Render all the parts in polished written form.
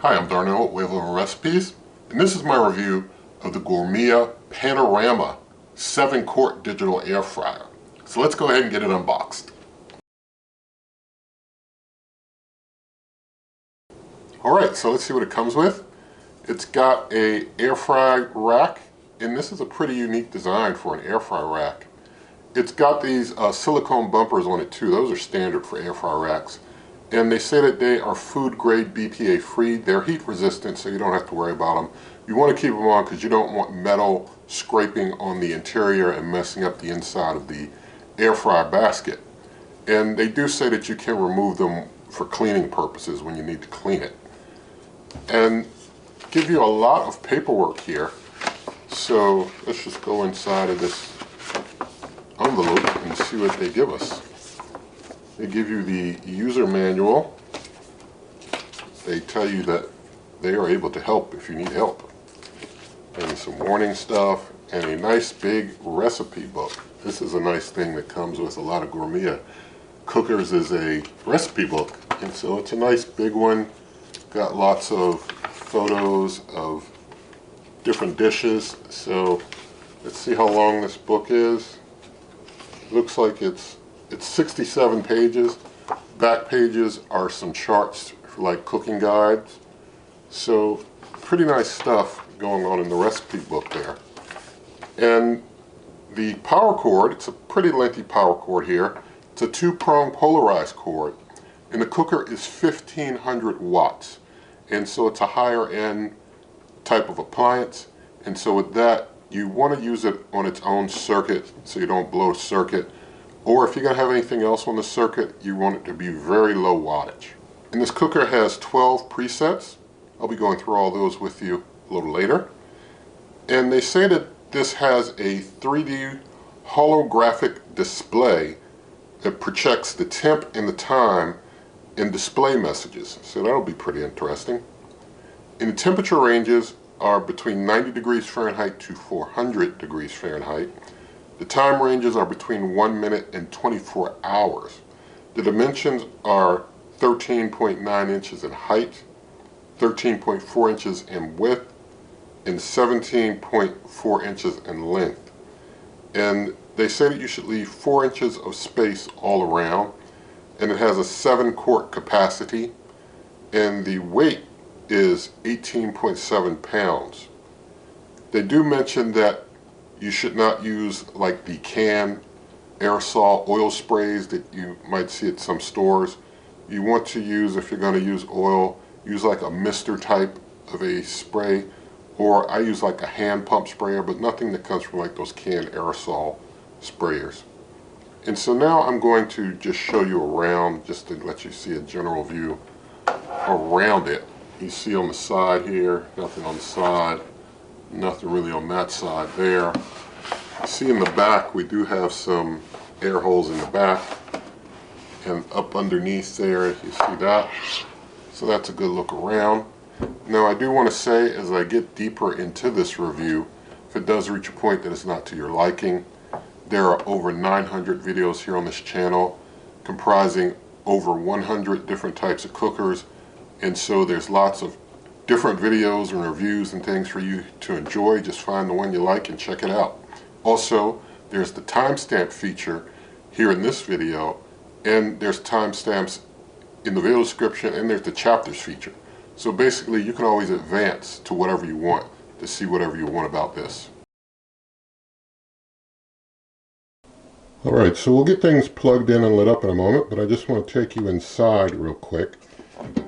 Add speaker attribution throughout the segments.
Speaker 1: Hi, I'm Darnell at Wave Over Recipes, and this is my review of the Gourmia Panorama 7-quart digital air fryer. So let's go ahead and get it unboxed. Alright, so let's see what it comes with. It's got a air fry rack, and this is a pretty unique design for an air fry rack. It's got these silicone bumpers on it too. Those are standard for air fry racks. And they say that they are food grade BPA free. They're heat resistant, so you don't have to worry about them. You want to keep them on because you don't want metal scraping on the interior and messing up the inside of the air fry basket. And they do say that you can remove them for cleaning purposes when you need to clean it. And give you a lot of paperwork here. So let's just go inside of this envelope and see what they give us. They give you the user manual. They tell you that they are able to help if you need help. And some warning stuff and a nice big recipe book. This is a nice thing that comes with a lot of Gourmia cookers, is a recipe book. And so it's a nice big one. Got lots of photos of different dishes. So let's see how long this book is. Looks like it's 67 pages. Back pages are some charts for like cooking guides. So pretty nice stuff going on in the recipe book there. And the power cord, it's a pretty lengthy power cord here. It's a 2-prong polarized cord. And the cooker is 1500 watts. And so it's a higher end type of appliance. And so with that, you want to use it on its own circuit so you don't blow a circuit. Or if you're going to have anything else on the circuit, you want it to be very low wattage. And this cooker has 12 presets. I'll be going through all those with you a little later. And they say that this has a 3D holographic display that projects the temp and the time in display messages. So that'll be pretty interesting. And the temperature ranges are between 90 degrees Fahrenheit to 400 degrees Fahrenheit. The time ranges are between 1 minute and 24 hours. The dimensions are 13.9 inches in height, 13.4 inches in width, and 17.4 inches in length. And they say that you should leave 4 inches of space all around. And it has a 7-quart capacity. And the weight is 18.7 pounds. They do mention that you should not use like the can aerosol oil sprays that you might see at some stores. You want to use, if you're going to use oil, use like a mister type of a spray, or I use like a hand pump sprayer, but nothing that comes from like those can aerosol sprayers. And so now I'm going to just show you around, just to let you see a general view around it. You see on the side here, nothing on the side. Nothing really on that side there. See in the back we do have some air holes in the back, and up underneath there you see that. So that's a good look around. Now I do want to say, as I get deeper into this review, if it does reach a point that it's not to your liking, there are over 900 videos here on this channel comprising over 100 different types of cookers, and so there's lots of different videos and reviews and things for you to enjoy. Just find the one you like and check it out. Also, there's the timestamp feature here in this video, and there's timestamps in the video description, and there's the chapters feature. So basically you can always advance to whatever you want to see whatever you want about this. Alright, so we'll get things plugged in and lit up in a moment, but I just want to take you inside real quick.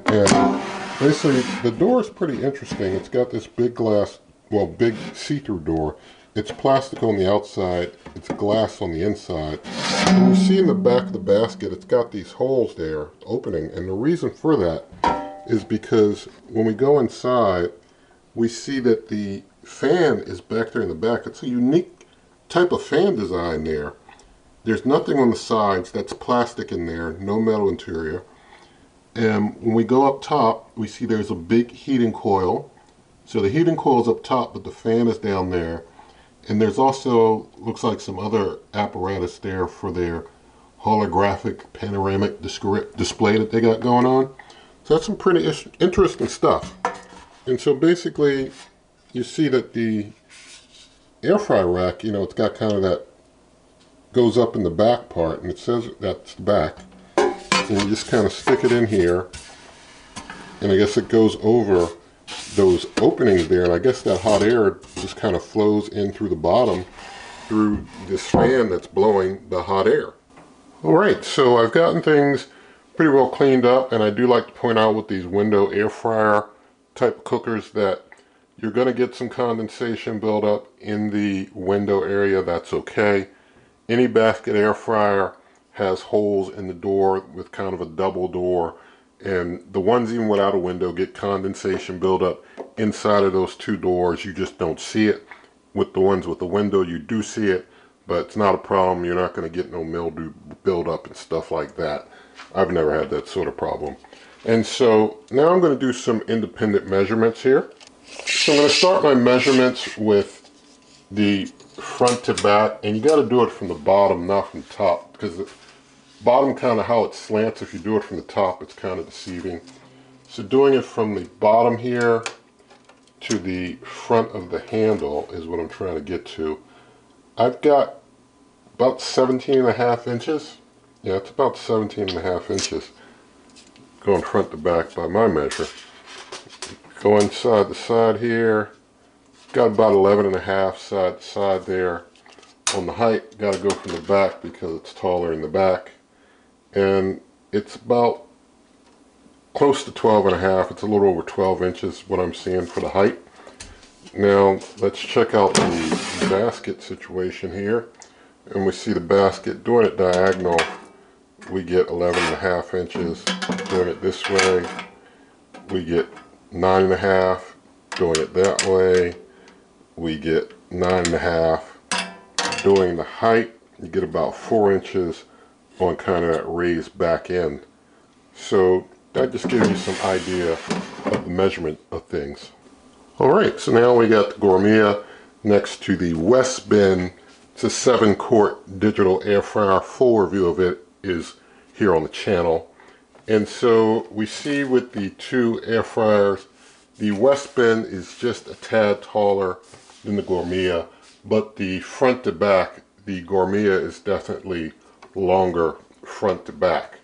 Speaker 1: And basically, the door is pretty interesting. It's got this big glass, well, big see-through door. It's plastic on the outside. It's glass on the inside. And you see in the back of the basket, it's got these holes there, opening. And the reason for that is because when we go inside, we see that the fan is back there in the back. It's a unique type of fan design there. There's nothing on the sides. That's plastic in there, no metal interior. And when we go up top, we see there's a big heating coil. So the heating coil is up top, but the fan is down there. And there's also, looks like, some other apparatus there for their holographic panoramic display that they got going on. So that's some pretty interesting stuff. And so basically, you see that the air fry rack, you know, it's got kind of that goes up in the back part, and it says that's the back. And you just kind of stick it in here, and I guess it goes over those openings there, and I guess that hot air just kind of flows in through the bottom through this fan that's blowing the hot air. Alright, so I've gotten things pretty well cleaned up, and I do like to point out with these window air fryer type cookers that you're going to get some condensation buildup in the window area. That's okay. Any basket air fryer has holes in the door with kind of a double door, and the ones even without a window get condensation buildup inside of those two doors. You just don't see it. With the ones with the window, you do see it, but it's not a problem. You're not going to get no mildew buildup and stuff like that. I've never had that sort of problem. And so now I'm going to do some independent measurements here. So I'm going to start my measurements with the front to back, and you got to do it from the bottom, not from the top, because the bottom kind of how it slants. If you do it from the top, it's kind of deceiving. So doing it from the bottom here to the front of the handle is what I'm trying to get to. I've got about 17.5 inches. Yeah, it's about 17.5 inches going front to back by my measure. Go inside the side here, got about 11.5 side to side there. On the height, got to go from the back because it's taller in the back, and it's about close to 12.5. It's a little over 12 inches what I'm seeing for the height. Now let's check out the basket situation here, and we see the basket doing it diagonal. We get 11.5 inches. Doing it this way, we get 9.5. Doing it that way, we get 9.5. Doing the height, you get about 4 inches on kind of that raised back end. So that just gives you some idea of the measurement of things. Alright, so now we got the Gourmia next to the West Bin. It's a 7-quart digital air fryer. Full review of it is here on the channel. And so we see with the two air fryers, the West Bin is just a tad taller than the Gourmia, but the front to back, the Gourmia is definitely longer front to back.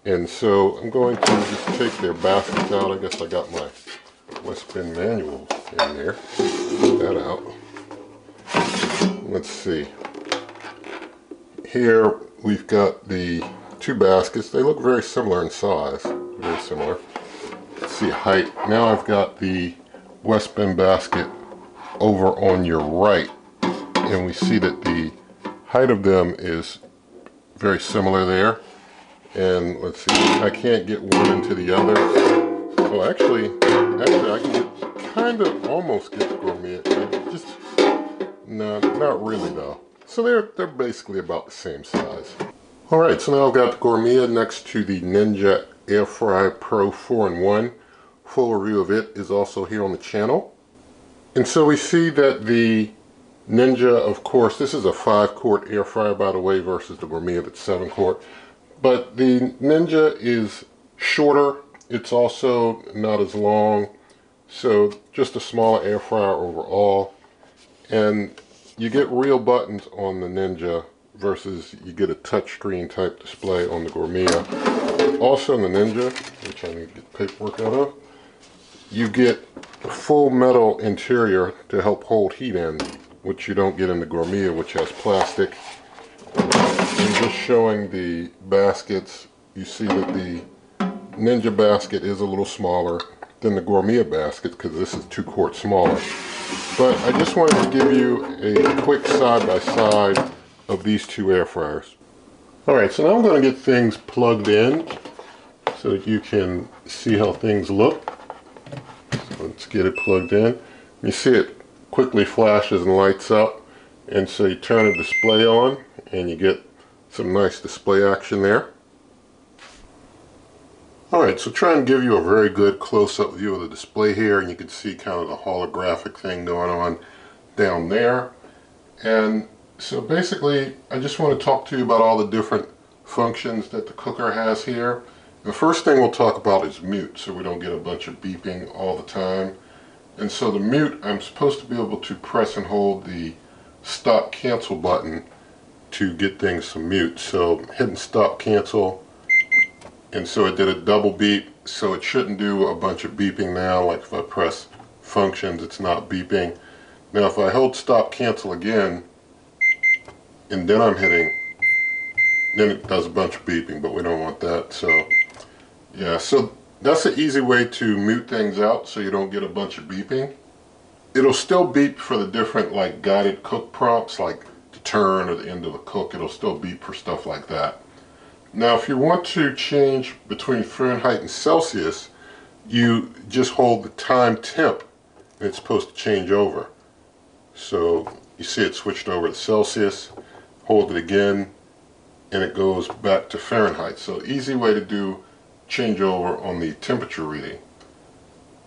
Speaker 1: And so I'm going to just take their baskets out. I guess I got my West Bin manual in there. Get that out. Let's see. Here we've got the two baskets. They look very similar in size. Very similar. Let's see height. Now I've got the West Bin basket over on your right, and we see that the height of them is very similar there. And let's see, I can't get one into the other. So actually I can kind of almost get the Gourmia. Just no, not really though. So they're basically about the same size. All right, so now I've got the Gourmia next to the Ninja Air Fry Pro 4-in-1. Full review of it is also here on the channel. And so we see that the Ninja, of course, this is a 5-quart air fryer, by the way, versus the Gourmia that's 7-quart. But the Ninja is shorter. It's also not as long. So just a smaller air fryer overall. And you get real buttons on the Ninja versus you get a touchscreen type display on the Gourmia. Also in the Ninja, which I need to get paperwork out of, you get a full metal interior to help hold heat in, which you don't get in the Gourmia, which has plastic. And just showing the baskets, you see that the Ninja basket is a little smaller than the Gourmia basket because this is 2 quarts smaller. But I just wanted to give you a quick side-by-side of these two air fryers. Alright, so now I'm going to get things plugged in so that you can see how things look. So let's get it plugged in. You see it quickly flashes and lights up, and so you turn the display on and you get some nice display action there. Alright, so try and give you a very good close-up view of the display here, and you can see kind of the holographic thing going on down there. And so basically I just want to talk to you about all the different functions that the cooker has here. The first thing we'll talk about is mute, so we don't get a bunch of beeping all the time. And so the mute, I'm supposed to be able to press and hold the stop cancel button to get things to mute. So hitting stop cancel, and so it did a double beep, so it shouldn't do a bunch of beeping now. Like if I press functions, it's not beeping. Now if I hold stop cancel again, and then I'm hitting, then it does a bunch of beeping, but we don't want that. So yeah, so that's an easy way to mute things out so you don't get a bunch of beeping. It'll still beep for the different like guided cook prompts, like the turn or the end of the cook. It'll still beep for stuff like that. Now if you want to change between Fahrenheit and Celsius, you just hold the time temp and it's supposed to change over. So you see it switched over to Celsius, hold it again, and it goes back to Fahrenheit. So easy way to do changeover on the temperature reading.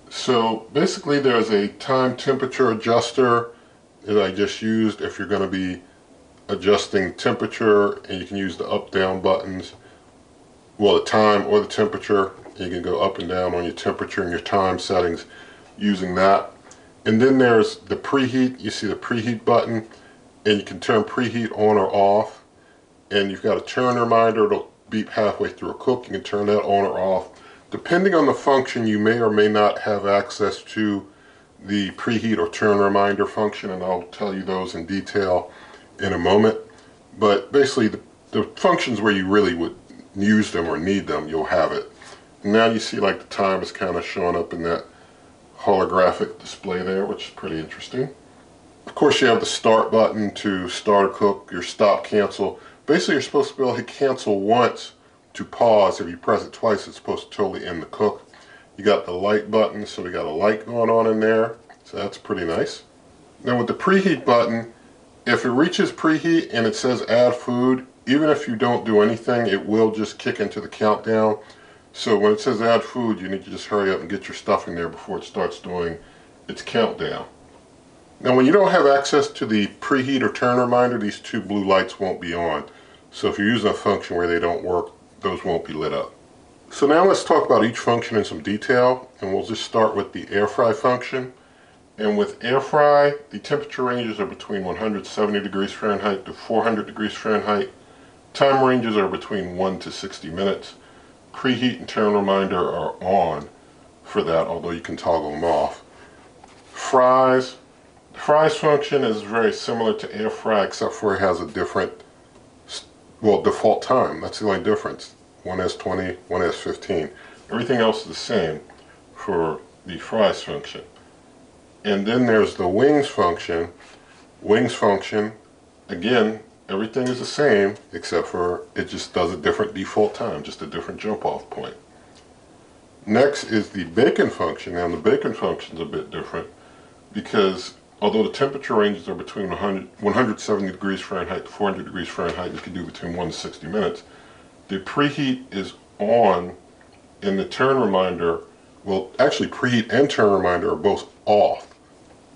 Speaker 1: So basically there's a time temperature adjuster that I just used if you're going to be adjusting temperature, and you can use the up down buttons, well the time or the temperature. You can go up and down on your temperature and your time settings using that. And then there's the preheat. You see the preheat button, and you can turn preheat on or off, and you've got a turn reminder. It'll beep halfway through a cook. You can turn that on or off. Depending on the function, you may or may not have access to the preheat or turn reminder function, and I'll tell you those in detail in a moment. But basically the functions where you really would use them or need them, you'll have it. And now you see like the time is kind of showing up in that holographic display there, which is pretty interesting. Of course you have the start button to start a cook, your stop cancel. Basically you're supposed to be able to hit cancel once to pause. If you press it twice, it's supposed to totally end the cook. You got the light button, so we got a light going on in there, so that's pretty nice. Now with the preheat button, if it reaches preheat and it says add food, even if you don't do anything, it will just kick into the countdown. So when it says add food, you need to just hurry up and get your stuff in there before it starts doing its countdown. Now when you don't have access to the preheat or turn reminder, these two blue lights won't be on. So if you're using a function where they don't work, those won't be lit up. So now let's talk about each function in some detail, and we'll just start with the air fry function. And with air fry, the temperature ranges are between 170 degrees Fahrenheit to 400 degrees Fahrenheit. Time ranges are between 1 to 60 minutes. Preheat and turn reminder are on for that, although you can toggle them off. Fries. The fries function is very similar to air fry, except for it has a different, well, default time. That's the only difference. One has 20, one has 15. Everything else is the same for the fries function. And then there's the wings function. Wings function, again, everything is the same except for it just does a different default time, just a different jump off point. Next is the bacon function. Now the bacon function is a bit different because although the temperature ranges are between 170 degrees Fahrenheit to 400 degrees Fahrenheit, you can do between 1 to 60 minutes, the preheat is on and the turn reminder, well actually preheat and turn reminder are both off.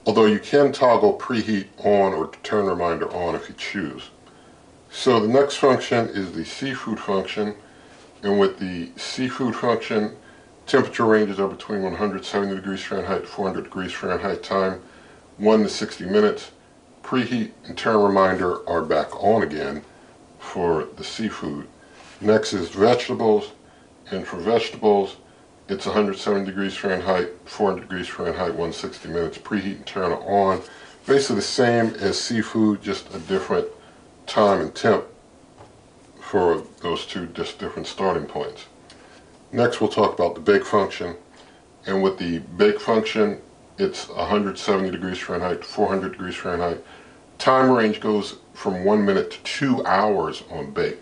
Speaker 1: Although you can toggle preheat on or turn reminder on if you choose. So the next function is the seafood function, and with the seafood function, temperature ranges are between 170 degrees Fahrenheit to 400 degrees Fahrenheit, time 1 to 60 minutes. Preheat and turn reminder are back on again for the seafood. Next is vegetables, and for vegetables it's 170 degrees Fahrenheit, 400 degrees Fahrenheit, 160 minutes. Preheat and turn on. Basically the same as seafood, just a different time and temp for those two just different starting points. Next we'll talk about the bake function. And with the bake function, it's 170 degrees Fahrenheit to 400 degrees Fahrenheit. Time range goes from 1 minute to 2 hours on bake.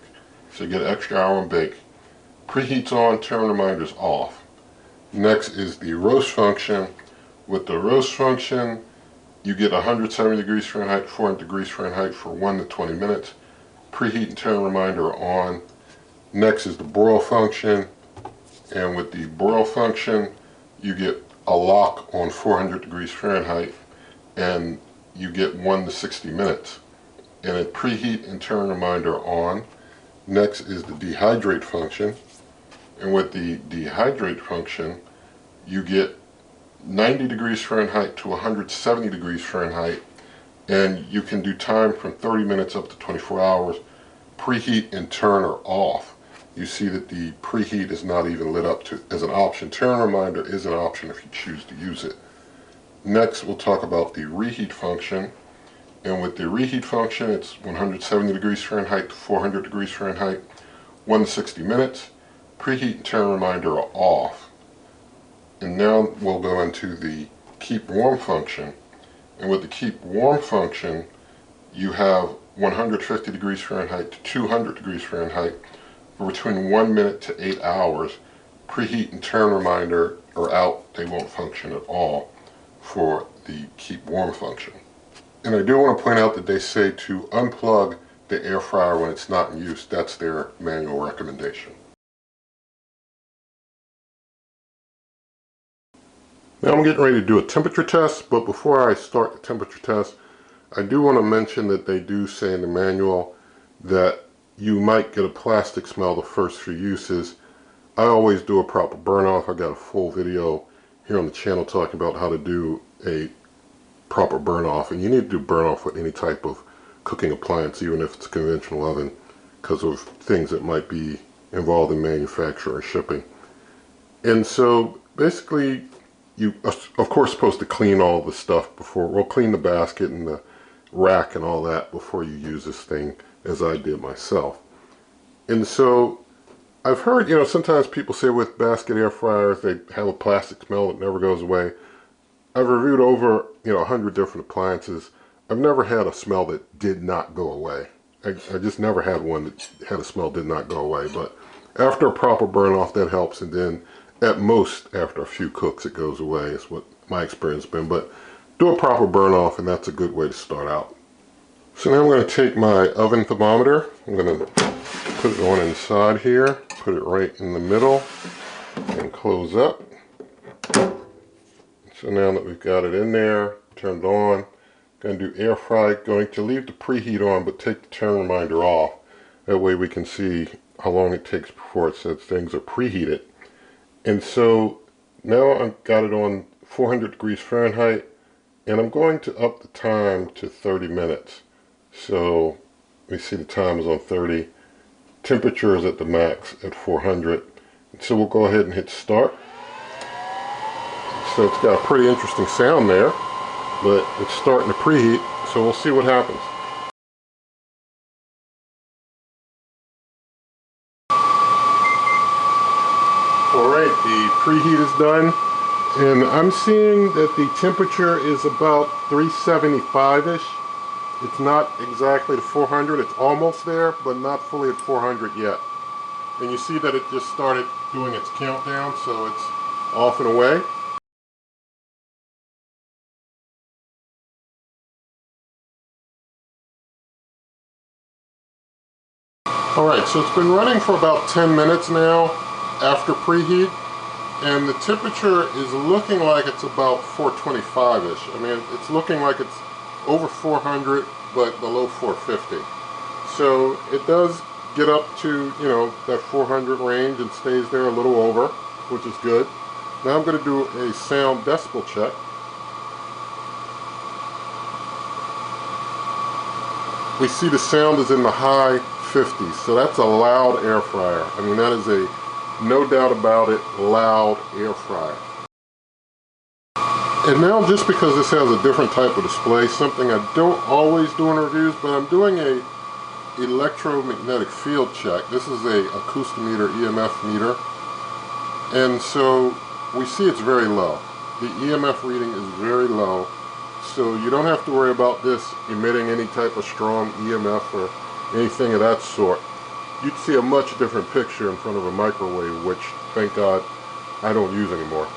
Speaker 1: So you get an extra hour on bake. Preheat's on, turn reminders off. Next is the roast function. With the roast function, you get 170 degrees Fahrenheit, 400 degrees Fahrenheit for 1 to 20 minutes. Preheat and turn reminder on. Next is the broil function. And with the broil function, you get a lock on 400 degrees Fahrenheit, and you get 1 to 60 minutes. And a preheat and turn reminder on. Next is the dehydrate function. And with the dehydrate function, you get 90 degrees Fahrenheit to 170 degrees Fahrenheit, and you can do time from 30 minutes up to 24 hours. Preheat and turn are off. You see that the preheat is not even lit up as an option. Turn reminder is an option if you choose to use it. Next, we'll talk about the reheat function. And with the reheat function, it's 170 degrees Fahrenheit to 400 degrees Fahrenheit, 1 to 60 minutes. Preheat and turn reminder are off. And now we'll go into the keep warm function. And with the keep warm function, you have 150 degrees Fahrenheit to 200 degrees Fahrenheit for between 1 minute to 8 hours. Preheat and turn reminder are out. They won't function at all for the keep warm function. And I do want to point out that they say to unplug the air fryer when it's not in use. That's their manual recommendation. Now I'm getting ready to do a temperature test, but before I start the temperature test, I do want to mention that they do say in the manual that you might get a plastic smell the first few uses. I always do a proper burn off. I got a full video here on the channel talking about how to do a proper burn off, and you need to do burn off with any type of cooking appliance, even if it's a conventional oven, because of things that might be involved in manufacture or shipping. And so basically, you of course supposed to clean all the stuff before, well, clean the basket and the rack and all that before you use this thing, as I did myself. And so I've heard, sometimes people say with basket air fryers they have a plastic smell that never goes away. I've reviewed over 100 different appliances. I've never had a smell that did not go away. I just never had one that had a smell that did not go away. But after a proper burn off, that helps, and then at most after a few cooks it goes away, is what my experience has been. But do a proper burn off, and that's a good way to start out. So now I'm going to take my oven thermometer. I'm going to put it on inside here, put it right in the middle, and close up. So now that we've got it in there, turned on, going to do air fry, going to leave the preheat on but take the turn reminder off. That way we can see how long it takes before it says things are preheated. And so now I've got it on 400 degrees Fahrenheit, and I'm going to up the time to 30 minutes. So we see the time is on 30. Temperature is at the max at 400. So we'll go ahead and hit start. So it's got a pretty interesting sound there, but it's starting to preheat, so we'll see what happens. Alright, the preheat is done, and I'm seeing that the temperature is about 375-ish. It's not exactly to 400, it's almost there, but not fully at 400 yet. And you see that it just started doing its countdown, so it's off and away. Alright, so it's been running for about 10 minutes now after preheat, and the temperature is looking like it's about 425-ish. I mean, it's looking like it's over 400, but below 450. So it does get up to, that 400 range and stays there a little over, which is good. Now I'm going to do a sound decibel check. We see the sound is in the high 50s, so that's a loud air fryer. I mean, that is a, no doubt about it, loud air fryer. And now, just because this has a different type of display, something I don't always do in reviews, but I'm doing a electromagnetic field check. This is a acoustometer EMF meter, and so we see it's very low. The EMF reading is very low, so you don't have to worry about this emitting any type of strong EMF or anything of that sort. You'd see a much different picture in front of a microwave, which, thank God, I don't use anymore.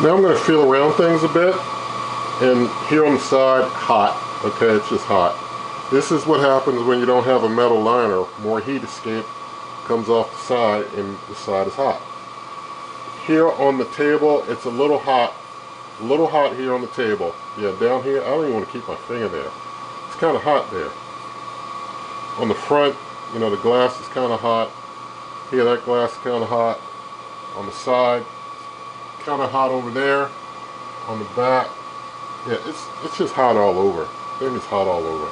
Speaker 1: Now I'm going to feel around things a bit, and here on the side, hot. Okay, it's just hot. This is what happens when you don't have a metal liner. More heat escape comes off the side, and the side is hot. Here on the table, it's a little hot. A little hot here on the table. Yeah, down here, I don't even want to keep my finger there. It's kind of hot there. On the front, the glass is kind of hot. Here, that glass is kind of hot on the side, kind of hot over there on the back. Yeah, it's just hot all over. Thing is hot all over.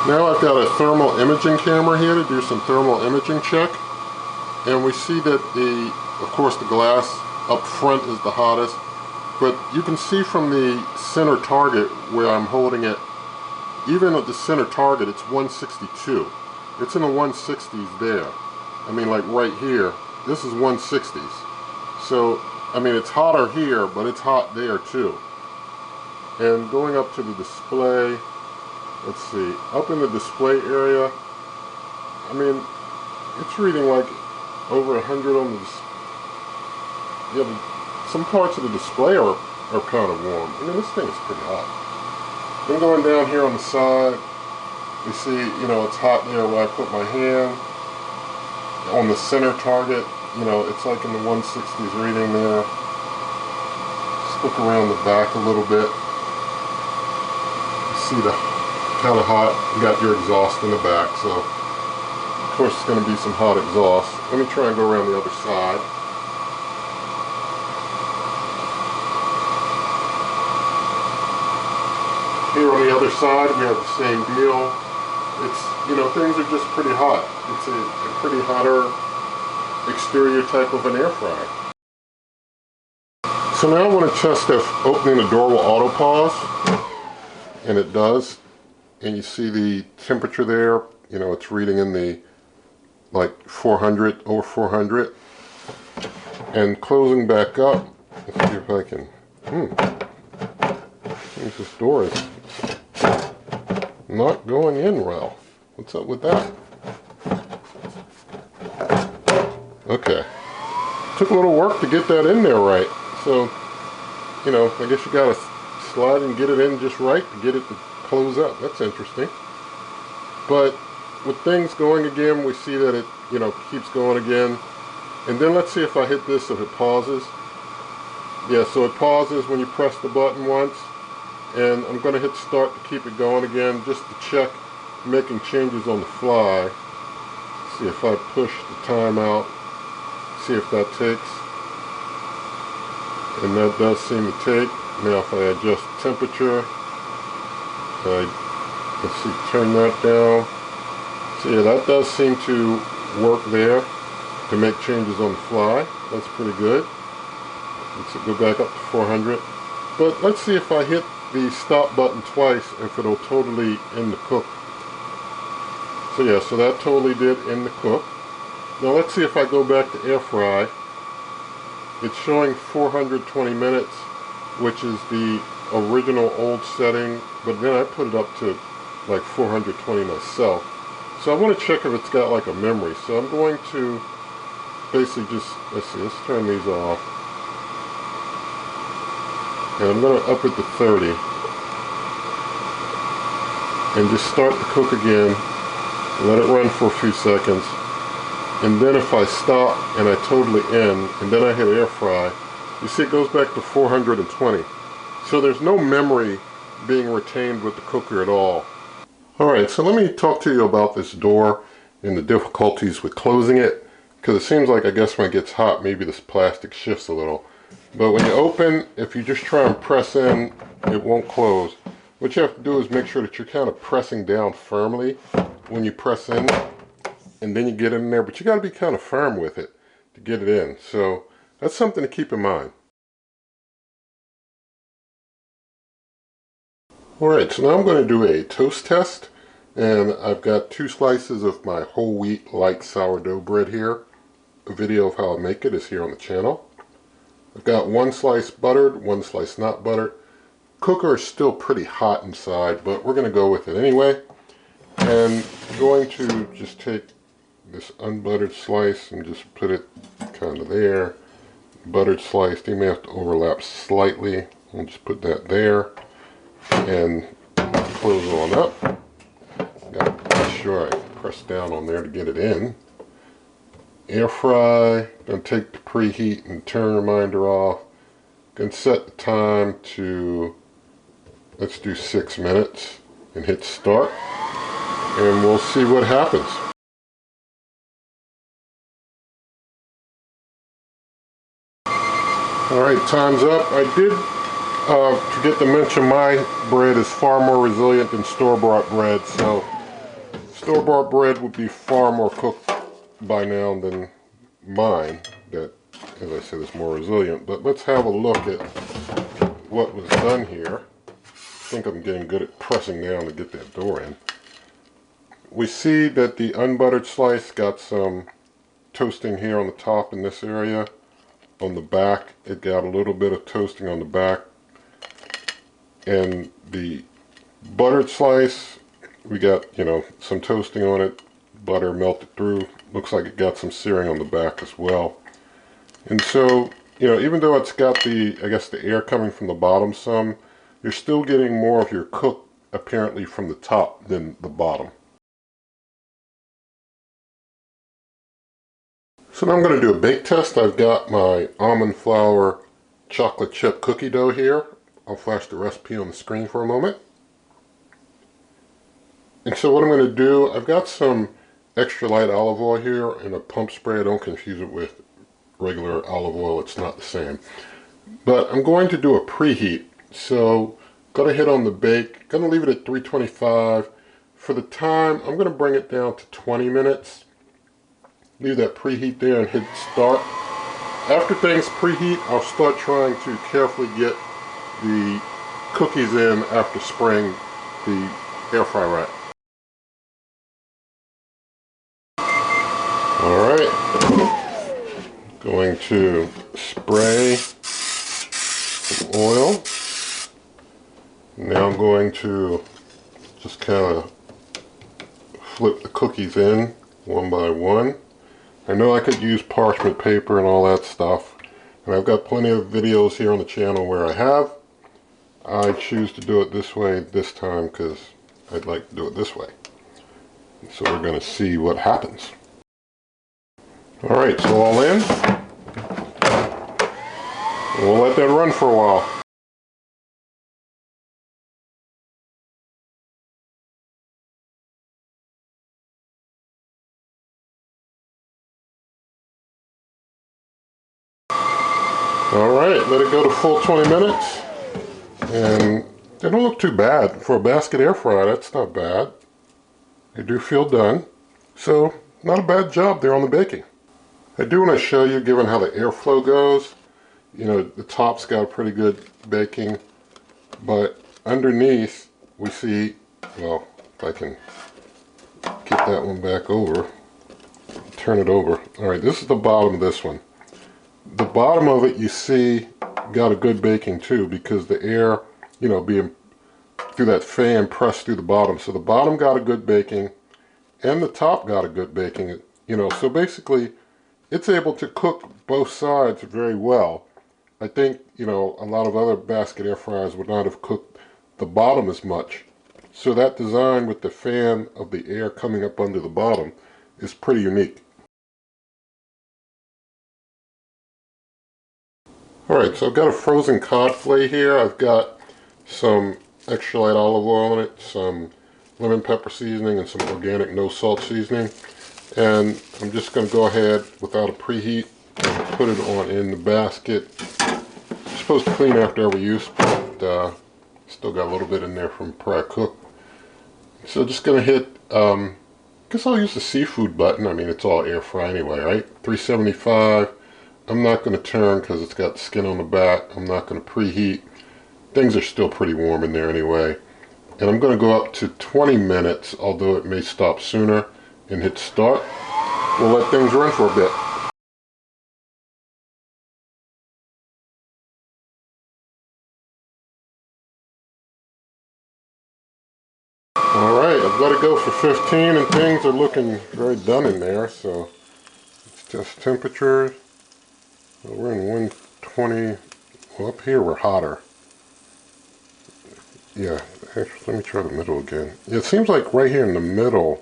Speaker 1: Now I've got a thermal imaging camera here to do some thermal imaging check, and we see that of course the glass up front is the hottest, but you can see from the center target where I'm holding it, even at the center target, it's 162. It's in the 160s there. I mean, like right here, this is 160s. So, I mean, it's hotter here, but it's hot there too. And going up to the display, let's see, up in the display area, I mean, it's reading like over 100 on the display. Yeah, some parts of the display are kind of warm. I mean, this thing is pretty hot. Then going down here on the side, you see, you know, it's hot there where I put my hand. On the center target, you know, it's like in the 160s reading there. Just look around the back a little bit. You see the kind of hot. You got your exhaust in the back, so of course it's going to be some hot exhaust. Let me try and go around the other side. Here on the other side, we have the same deal. It's, you know, things are just pretty hot. It's a pretty hotter exterior type of an air fryer. So now I want to test if opening the door will auto pause, and it does. And you see the temperature there, you know, it's reading in the like 400, over 400. And closing back up, let's see if I can, this door is not going in well. What's up with that? Okay. Took a little work to get that in there right. So, you know, I guess you gotta slide and get it in just right to get it to close up. That's interesting. But with things going again, we see that it, you know, keeps going again. And then let's see if I hit this, if it pauses. Yeah, so it pauses when you press the button once. And I'm going to hit start to keep it going again, just to check making changes on the fly. See if I push the timeout, see if that takes. And that does seem to take. Now if I adjust temperature, let's see, turn that down. So yeah, that does seem to work there to make changes on the fly. That's pretty good. Let's go back up to 400. But let's see if I hit the stop button twice, if it'll totally end the cook. So yeah, so that totally did end the cook. Now let's see if I go back to air fry. It's showing 420 minutes, which is the original old setting, but then I put it up to like 420 myself. So I want to check if it's got like a memory. So I'm going to basically just, let's see, let's turn these off. And I'm going to up it to 30. And just start the cook again. Let it run for a few seconds. And then if I stop and I totally end, and then I hit air fry, you see it goes back to 420. So there's no memory being retained with the cooker at all. Alright, so let me talk to you about this door and the difficulties with closing it. Because it seems like, I guess when it gets hot, maybe this plastic shifts a little. But when you open, if you just try and press in, it won't close. What you have to do is make sure that you're kind of pressing down firmly when you press in, and then you get in there. But you got to be kind of firm with it to get it in. So that's something to keep in mind. Alright, so now I'm going to do a toast test. And I've got 2 slices of my whole wheat light sourdough bread here. A video of how I make it is here on the channel. I've got 1 slice buttered, 1 slice not buttered. Cooker is still pretty hot inside, but we're going to go with it anyway. And going to just take this unbuttered slice and just put it kind of there. Buttered slice, they may have to overlap slightly. We'll just put that there and close it on up. Got to make sure I press down on there to get it in. Air fry, gonna take the preheat and turn reminder off. Gonna set the time to, let's do 6 minutes and hit start. And we'll see what happens. Alright, time's up. I did forget to mention my bread is far more resilient than store-bought bread, so store-bought bread would be far more cooked by now than mine, that, as I said, is more resilient. But let's have a look at what was done here. I think I'm getting good at pressing down to get that door in. We see that the unbuttered slice got some toasting here on the top in this area. On the back, it got a little bit of toasting on the back. And the buttered slice, we got, some toasting on it. Butter melted through. Looks like it got some searing on the back as well. And so, even though it's got the air coming from the bottom some, you're still getting more of your cook apparently from the top than the bottom. So now I'm going to do a bake test. I've got my almond flour chocolate chip cookie dough here. I'll flash the recipe on the screen for a moment. And so what I'm going to do, I've got some extra light olive oil here in a pump spray. Don't confuse it with regular olive oil, it's not the same. But I'm going to do a preheat. So going to hit on the bake, going to leave it at 325. For the time, I'm going to bring it down to 20 minutes. Leave that preheat there and hit start. After things preheat, I'll start trying to carefully get the cookies in after spraying the air fry rack. Alright, going to spray some oil. Now I'm going to just kind of flip the cookies in one by one. I know I could use parchment paper and all that stuff, and I've got plenty of videos here on the channel where I have. I choose to do it this way this time because I'd like to do it this way. So we're going to see what happens. Alright, so all in. We'll let that run for a while. Alright, let it go to full 20 minutes. And they don't look too bad. For a basket air fryer, that's not bad. They do feel done. So, not a bad job there on the baking. I do want to show you, given how the airflow goes, the top's got pretty good baking, but underneath we see, well, if I can get that one back over, turn it over. Alright, this is the bottom of this one. The bottom of it, you see, got a good baking too, because the air, being through that fan pressed through the bottom. So the bottom got a good baking, and the top got a good baking. So basically, it's able to cook both sides very well. I think, a lot of other basket air fryers would not have cooked the bottom as much. So that design with the fan of the air coming up under the bottom is pretty unique. Alright, so I've got a frozen cod fillet here. I've got some extra light olive oil in it, some lemon pepper seasoning, and some organic no salt seasoning. And I'm just going to go ahead without a preheat and put it on in the basket. You're supposed to clean after every use, but still got a little bit in there from prior cook. So just going to hit, I guess I'll use the seafood button. I mean, it's all air fry anyway, right? 375. I'm not going to turn because it's got skin on the back. I'm not going to preheat. Things are still pretty warm in there anyway. And I'm going to go up to 20 minutes, although it may stop sooner, and hit start. We'll let things run for a bit. Alright, I've let it go for 15 and things are looking very done in there, so let's test temperatures. Well, we're in 120. Well, up here we're hotter. Yeah, actually, let me try the middle again. Yeah, it seems like right here in the middle,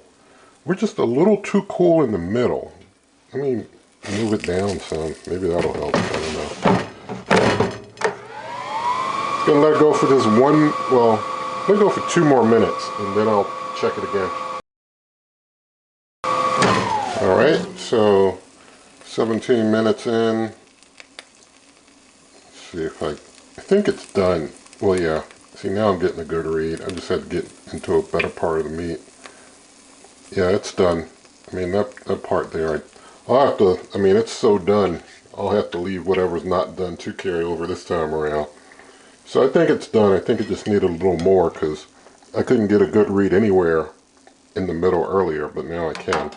Speaker 1: we're just a little too cool in the middle. Let me move it down some. Maybe that'll help. I don't know. Gonna let it go for this one, well, let it go for 2 more minutes, and then I'll check it again. Alright, so 17 minutes in. see if I think it's done. Well, yeah. See, now I'm getting a good read. I just had to get into a better part of the meat. Yeah, it's done. I mean, that part there, I'll have to, I mean, it's so done. I'll have to leave whatever's not done to carry over this time around. So I think it's done. I think it just needed a little more because I couldn't get a good read anywhere in the middle earlier, but now I can.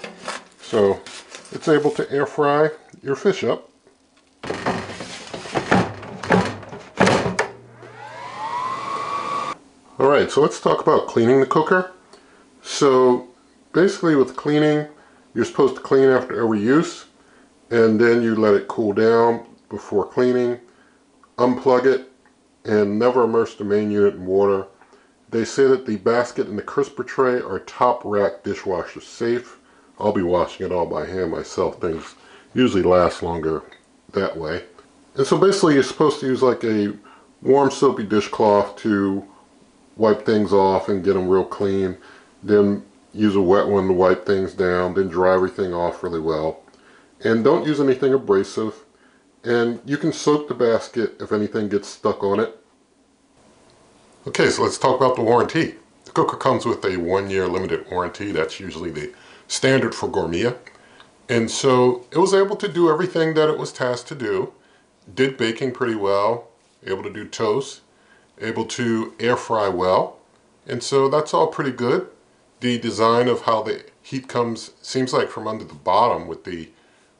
Speaker 1: So it's able to air fry your fish up. Alright, so let's talk about cleaning the cooker. So basically with cleaning, you're supposed to clean after every use, and then you let it cool down before cleaning, unplug it, and never immerse the main unit in water. They say that the basket and the crisper tray are top rack dishwasher safe. I'll be washing it all by hand myself. Things usually last longer that way. And so basically you're supposed to use like a warm soapy dishcloth to wipe things off and get them real clean. Then use a wet one to wipe things down. Then dry everything off really well. And don't use anything abrasive. And you can soak the basket if anything gets stuck on it. Okay, so let's talk about the warranty. The cooker comes with a 1-year limited warranty. That's usually the standard for Gourmia. And so it was able to do everything that it was tasked to do. Did baking pretty well, able to do toast, able to air fry well. And so that's all pretty good. The design of how the heat comes seems like from under the bottom with the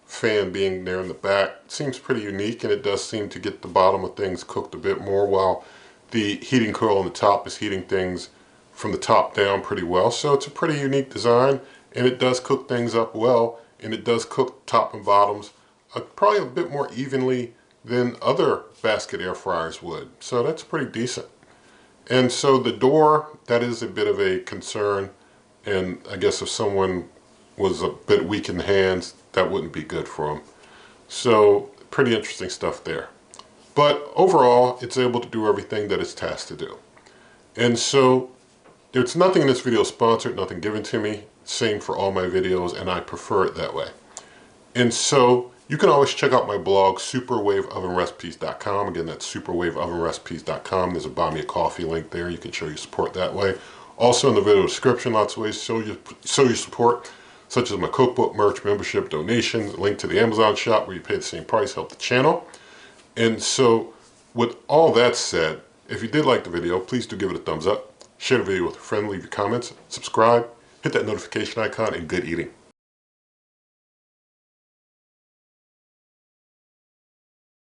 Speaker 1: fan being there in the back seems pretty unique, and it does seem to get the bottom of things cooked a bit more while the heating coil on the top is heating things from the top down pretty well. So it's a pretty unique design, and it does cook things up well, and it does cook top and bottoms probably a bit more evenly than other basket air fryers would. So that's pretty decent. And so the door, that is a bit of a concern, and I guess if someone was a bit weak in the hands, that wouldn't be good for them. So pretty interesting stuff there. But overall, it's able to do everything that it's tasked to do. And so there's nothing in this video sponsored, nothing given to me. Same for all my videos, and I prefer it that way. And so you can always check out my blog, superwaveovenrecipes.com. Again, that's superwaveovenrecipes.com. There's a buy me a coffee link there. You can show your support that way. Also in the video description, lots of ways to show your support, such as my cookbook, merch, membership, donations, link to the Amazon shop where you pay the same price, help the channel. And so with all that said, if you did like the video, please do give it a thumbs up. Share the video with a friend, leave your comments, subscribe, hit that notification icon, and good eating.